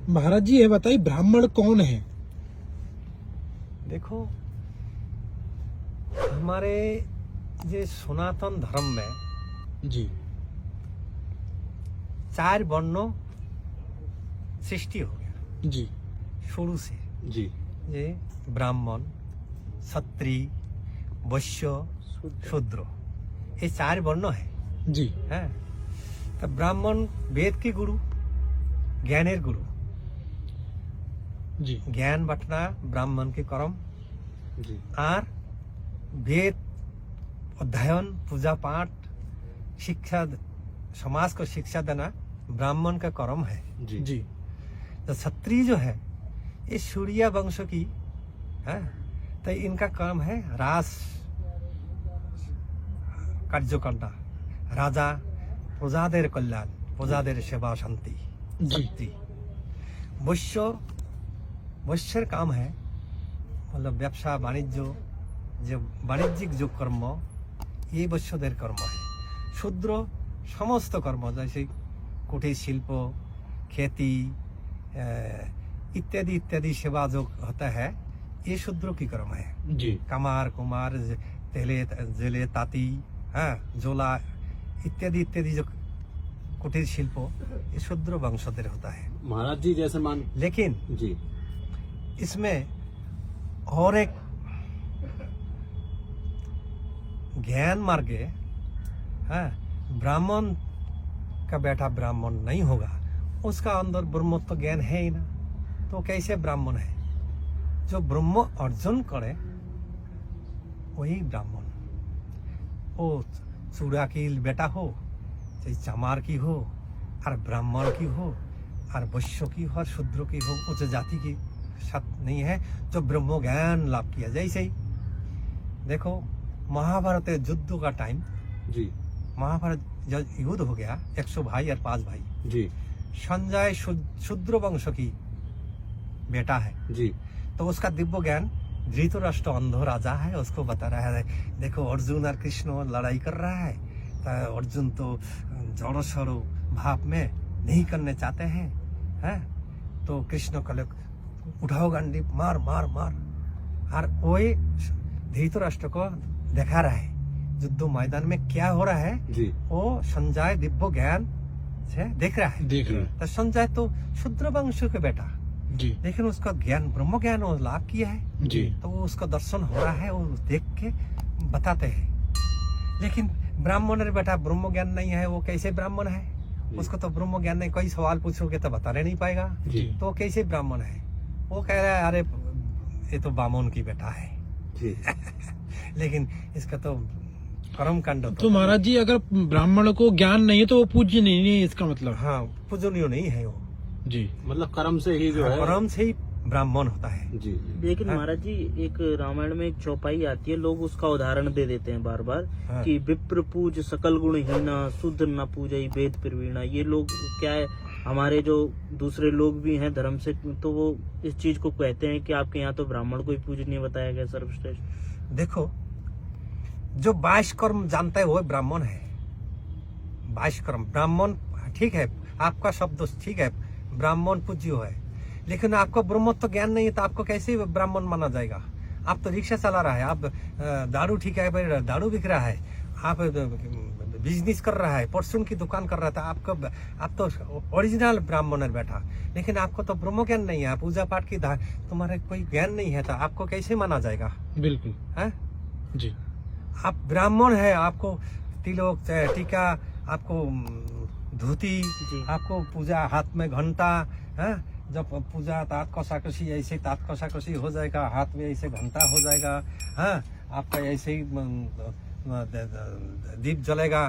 महाराज जी ये बताइए ब्राह्मण कौन है? देखो, हमारे ये सनातन धर्म में जी 4 वर्णों सृष्टि हो गया जी शुरू से। जी ये ब्राह्मण, क्षत्रिय, वैश्य, शूद्र, ये 4 वर्ण है। जी हैं? तो ब्राह्मण वेद के गुरु, ज्ञानेर गुरु। जी ज्ञान बटना ब्राह्मण के कर्म, जी और वेद अध्ययन, पूजा पाठ, शिक्षा, समाज को शिक्षा देना ब्राह्मण का कर्म है। जी जी तो क्षत्रिय जो है ये सूर्य वंश की है, तो इनका काम है राज कार्य करना, राजा प्रजादेर कल्याण, प्रजादेर सेवा शांति। जी। क्षत्रिय। वैश्यर काम है मतलब व्यवसाय वाणिज्य, जो वाणिज्यिक जो कर्म, ये वैश्यदेर कर्म है। शूद्र समस्त कर्म जैसे कुटीर शिल्प, खेती इत्यादि इत्यादि सेवा जो होता है, ये शूद्रों की कर्म है। जी कमार, कुमार, तेले, जेले, ताती, हाँ, जोला इत्यादि इत्यादि जो कुटीर शिल्प, ये शूद्र वंशधर होता है। महाराज जी जैसे मान लेकिन जी इसमें और एक ज्ञान मार्ग है, हाँ, ब्राह्मण का बेटा ब्राह्मण नहीं होगा, उसका अंदर ब्रह्मत्व ज्ञान है ही ना, तो कैसे ब्राह्मण है? जो ब्रह्म अर्जन करे वही ब्राह्मण। वो चूड़ा की बेटा हो, चाहे चमार की हो, और ब्राह्मण की हो, और वैश्य की हो, और शूद्र की हो, उच्च जाति की साथ नहीं है, जो ब्रह्म ज्ञान लाभ किया। जैसे ही देखो महाभारत युद्ध का टाइम, जी महाभारत जब युद्ध हो गया, 100 भाई और 5 भाई, जी संजय शूद्र वंश की बेटा है, जी तो उसका दिव्य ज्ञान धृतराष्ट्र अंधो राजा है, उसको बता रहा है, देखो अर्जुन और कृष्ण लड़ाई कर रहा है, तो अर्जुन तो जड़ो सड़ो भाव में नहीं करने चाहते हैं, हैं? तो कृष्ण कल उठाओ गांडी, मार मार मार, और वही धृतराष्ट्र को दिखा रहा है युद्ध मैदान में क्या हो रहा है। जी वो संजय दिव्य ज्ञान से देख रहा है। देख रहे हैं। तो संजय तो शूद्र वंश के बेटा, जी लेकिन उसका ज्ञान ब्रह्म ज्ञान वो लाभ किया है, जी तो वो उसका दर्शन हो रहा है, वो देख के बताते हैं। लेकिन ब्राह्मण बेटा ब्रह्म ज्ञान नहीं है, वो कैसे ब्राह्मण है? उसको तो ब्रह्म ज्ञान नहीं, कोई सवाल पूछोगे तो बताने नहीं पाएगा, जी तो कैसे ब्राह्मण है? वो कह रहा है अरे ये तो बामन की बेटा है। जी लेकिन इसका तो कर्म कांड तो महाराज जी अगर ब्राह्मण को ज्ञान नहीं है तो वो पूज्य नहीं है, इसका मतलब? हाँ, पूजनीय नहीं है वो, जी मतलब कर्म से ही जो है कर्म से ही ब्राह्मण होता है। जी लेकिन हाँ। महाराज जी एक रामायण में एक चौपाई आती है, लोग उसका उदाहरण दे देते हैं बार बार हाँ। कि विप्र पूज सकल गुण हीना, शूद्र न पूजई वेद प्रवीणा। ये लोग क्या है, हमारे जो दूसरे लोग भी हैं धर्म से, तो वो इस चीज को कहते हैं कि आपके यहाँ तो ब्राह्मण को ही पूजनीय बताया गया सर्वश्रेष्ठ। देखो, जो 22 कर्म जानता है वो ब्राह्मण है। 22 कर्म ब्राह्मण, ठीक है, आपका शब्द ठीक है, ब्राह्मण पूज्य है, लेकिन आपको ब्रह्मत्व ज्ञान नहीं है, तो आपको कैसे ब्राह्मण माना जाएगा? आप तो रिक्शा चला रहा है, आप दारू, ठीक है भाई, दारू बिक रहा है, आप बिजनेस कर रहा है, परचून की दुकान कर रहा था, आप तो ओरिजिनल ब्राह्मण है बैठा, लेकिन आपको तो ब्रह्म ज्ञान नहीं है, पूजा पाठ की तुम्हारे कोई ज्ञान नहीं है, तो आपको कैसे माना जाएगा? बिल्कुल है? जी आप ब्राह्मण है, आपको तिलक, टीका, आपको धोती, आपको पूजा, हाथ में घंटा, है? जब पूजा तात कसाकसी ऐसे तात कसाकसी हो जाएगा, हाथ में ऐसे घंटा हो जाएगा, हाँ, आपका ऐसे ही दीप जलेगा,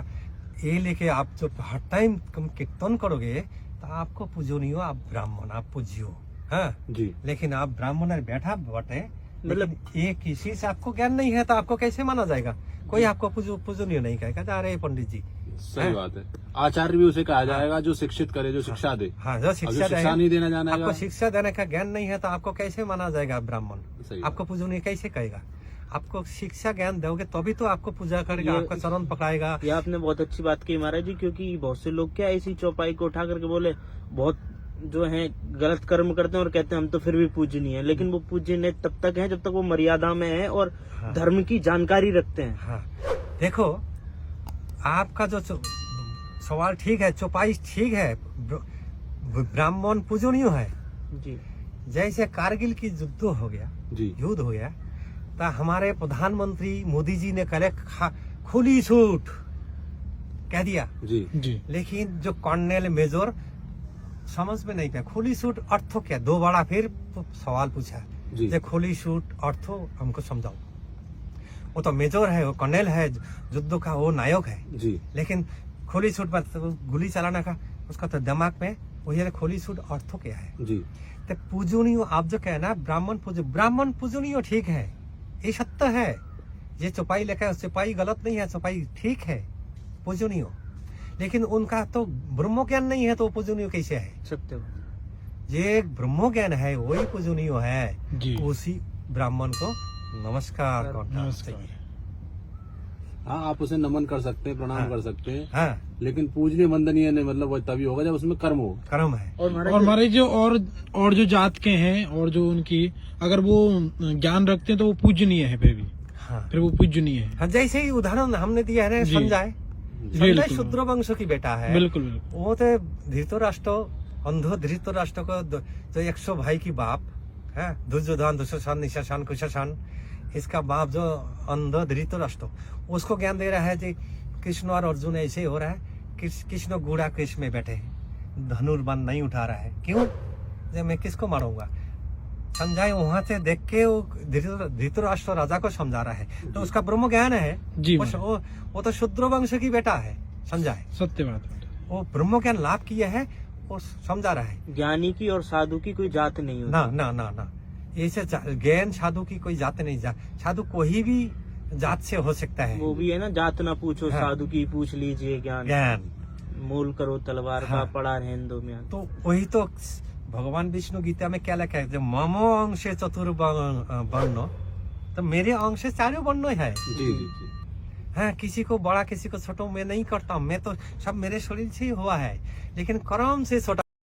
ये लेके आप जो हर टाइम कीर्तन करोगे तो आपको पूजनीय हो, आप ब्राह्मण, आप पूज्यो, हाँ जी लेकिन आप ब्राह्मण बैठा बटे, मतलब ये किसी से आपको ज्ञान नहीं है, तो आपको कैसे माना जाएगा? कोई आपको पूजनीय नहीं कहेगा, अरे पंडित जी। सही बात है। आचार्य भी उसे कहा जाएगा जो शिक्षित करे, जो शिक्षा दे। हाँ, जो शिक्षा नहीं देना जानेगा, आपको शिक्षा देने का ज्ञान नहीं है, तो आपको कैसे माना जाएगा ब्राह्मण? सही आपको पूजनीय कैसे कहेगा? आपको शिक्षा ज्ञान दोगे तभी तो आपको पूजा करेगा, आपका चरण पकड़ाएगा। ये आपने बहुत अच्छी बात की महाराज जी, क्योंकि बहुत से लोग क्या इसी चौपाई को उठा करके बोले, बहुत जो हैं गलत कर्म करते हैं और कहते हैं हम तो फिर भी पूजनीय है, लेकिन वो पूजनीय तब तक है जब तक वो मर्यादा में है और हाँ। धर्म की जानकारी रखते हैं। हाँ देखो, आपका जो सवाल ठीक है, चौपाई ठीक है, ब्राह्मण पूजनीय है। जी जैसे कारगिल की युद्ध हो गया, जी युद्ध हो गया, तो हमारे प्रधानमंत्री मोदी जी ने कहे खुली छूट कह दिया, जी जी लेकिन जो कर्नल मेजर समझ में नहीं पाया खुली छूट अर्थ क्या। दोबारा फिर सवाल पूछा जी जे खुली छूट अर्थ हमको समझाओ। वो तो मेजर है, वो कर्नल है, युद्ध का वो नायक है, जी लेकिन खुली छूट पर तो गोली चलाने का उसका तो दिमाग में वही है। खुली छूट अर्थ क्या है? जी तो पूजनीय आप जो कहना ब्राह्मण पूजनीय ठीक है, ये सत्य है। ये चौपाई लिखा है, चौपाई गलत नहीं है, चौपाई ठीक है, पूजनीय। लेकिन उनका तो ब्रह्म ज्ञान नहीं है, तो पूजनीय कैसे है? सत्य। ये ब्रह्म ज्ञान है, वही पूजनीय है। जी उसी ब्राह्मण को नमस्कार करना नमस्कार। चाहिए। हाँ, आप उसे नमन कर सकते हैं, प्रणाम हाँ। कर सकते हैं, हाँ, लेकिन पूजनीय वंदनीय नहीं, मतलब वो तभी होगा जब उसमें कर्म हो। कर्म है। और और हमारे जो और जो जात के हैं और जो उनकी अगर वो ज्ञान रखते हैं तो वो पूजनीय है, हाँ, फिर वो पूजनीय है। हाँ, जैसे ही उदाहरण हमने दिया है ना, जी। संजय बिल्कुल। शूद्र वंश की बेटा है। बिल्कुल बिल्कुल। वो तो धृतराष्ट्र, अंधो धृतराष्ट्र को जो 100 भाई की बाप है, दुर्योधन, दुशासन, निशासन, कुशासन, इसका बाप जो अंधो धृतराष्ट्र, उसको ज्ञान दे रहा है कि कृष्ण और अर्जुन ऐसे हो रहा है। कृष्ण गुड़ा कृष्ण में बैठे हैं, धनुर्बाण नहीं उठा रहा है, क्यों? जब मैं किसको मारूंगा? समझाए वहां से देख के वो धृतराष्ट्र राजा को समझा रहा है, तो उसका ब्रह्म ज्ञान है। जी वो तो शूद्र वंश की बेटा है, समझाए सत्य बात है। वो ब्रह्म ज्ञान लाभ किया है, वो समझा रहा है। ज्ञानी की और साधु की कोई जात नहीं होती। ना ना ना ना, ऐसे ज्ञान साधु की कोई जात नहीं। साधु कोई भी जात से हो सकता है। वो भी है ना, जात ना पूछो हाँ। साधु की पूछ लीजिए ज्ञान। ज्ञान मोल करो तलवार का, हाँ। पड़ा रहन दो म्यान। तो वही तो भगवान विष्णु गीता में क्या लिखा है? जब ममो अंश चतुर्वर्ण, तो मेरे अंश चारों वर्ण है। जी जी जी हाँ, किसी को बड़ा किसी को छोटा मैं नहीं करता, मैं तो सब मेरे शरीर से ही हुआ है, लेकिन कर्म से छोटा